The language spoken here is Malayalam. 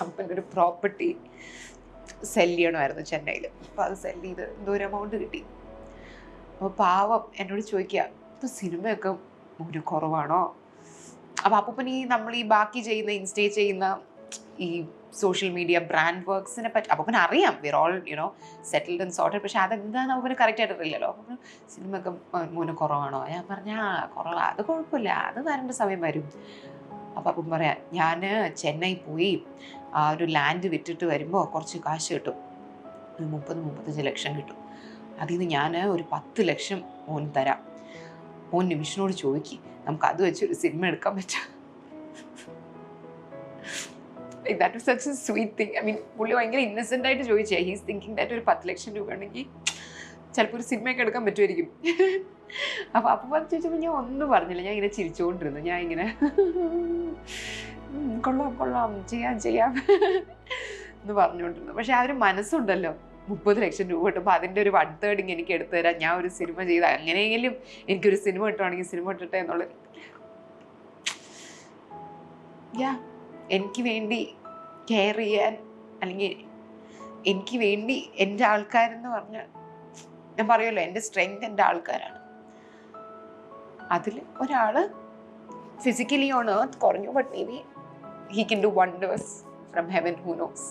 അപ്പൻ്റെ ഒരു പ്രോപ്പർട്ടി സെല് ചെയ്യണമായിരുന്നു ചെന്നൈയിൽ. അപ്പോൾ അത് സെല് ചെയ്ത് എന്തോ ഒരു എമൗണ്ട് കിട്ടി. അപ്പോൾ പാവം എന്നോട് ചോദിക്കുക, ഇപ്പോൾ സിനിമയൊക്കെ ഒരു കുറവാണോ? അപ്പോൾ അപ്പൂപ്പൻ നമ്മൾ ഈ ബാക്കി ചെയ്യുന്ന ഇൻസ്റ്റേ ചെയ്യുന്ന ഈ സോഷ്യൽ മീഡിയ ബ്രാൻഡ് വർക്ക്സിനെ പറ്റി അപ്പൂപ്പൻ അറിയാം, വിർ ഓൾ സെറ്റിൽഡ് ആൻഡ് സോർട്ടഡ്. പക്ഷെ അതെന്താണെന്ന് അപ്പൂപ്പന് കറക്റ്റായിട്ട് അറിയില്ലല്ലോ. അപ്പം സിനിമയൊക്കെ മോന് കുറവാണോ? ഞാൻ പറഞ്ഞാൽ കുറവാണ്, അത് കുഴപ്പമില്ല, അത് വരേണ്ട സമയം വരും. അപ്പോൾ അപ്പം പറയാം, ഞാൻ ചെന്നൈ പോയി ആ ഒരു ലാൻഡ് വിറ്റിട്ട് വരുമ്പോൾ കുറച്ച് കാശ് കിട്ടും, ഒരു 30-35 ലക്ഷം കിട്ടും. അതിൽ നിന്ന് ഞാൻ ഒരു 10 ലക്ഷം മോൻ തരാം. മോൻ നിമിഷനോട് ചോദിക്കും, നമുക്ക് അത് വെച്ചൊരു സിനിമ എടുക്കാൻ പറ്റും. That was such a sweet thing. I mean, പുള്ളി ഭയങ്കര ഇന്നസെൻ്റ് ആയിട്ട് ചോദിച്ചേ. ഹീസ് തിങ്കിങ് ദാറ്റ് ഒരു 10 ലക്ഷം രൂപ ഉണ്ടെങ്കിൽ ചിലപ്പോൾ ഒരു സിനിമയൊക്കെ എടുക്കാൻ പറ്റുമായിരിക്കും. അപ്പോൾ അപ്പം ചോദിച്ചപ്പോൾ ഞാൻ ഒന്നും പറഞ്ഞില്ല. ഞാൻ ഇങ്ങനെ ചിരിച്ചുകൊണ്ടിരുന്നു. ഞാൻ ഇങ്ങനെ കൊള്ളാം ചെയ്യാം എന്ന് പറഞ്ഞുകൊണ്ടിരുന്നു. പക്ഷെ ആ ഒരു മനസ്സുണ്ടല്ലോ, 30 ലക്ഷം രൂപ കിട്ടുമ്പോൾ അതിൻ്റെ ഒരു 1/3 എനിക്ക് എടുത്തു തരാം, ഞാൻ ഒരു സിനിമ ചെയ്ത് അങ്ങനെയെങ്കിലും എനിക്കൊരു സിനിമ കിട്ടുവാണെങ്കിൽ സിനിമ ഇട്ടിട്ടെ എന്നുള്ളത്. എനിക്ക് വേണ്ടി കെയർ ചെയ്യാൻ, അല്ലെങ്കിൽ എനിക്ക് വേണ്ടി എൻ്റെ ആൾക്കാരെന്ന് പറഞ്ഞാൽ, ഞാൻ പറയുമല്ലോ എൻ്റെ സ്ട്രെങ്ത് എൻ്റെ ആൾക്കാരാണ്. അതിൽ ഒരാൾ ഫിസിക്കലി ഓൺ എർത്ത് കുറഞ്ഞു, but may be he can do wonders from heaven, who knows.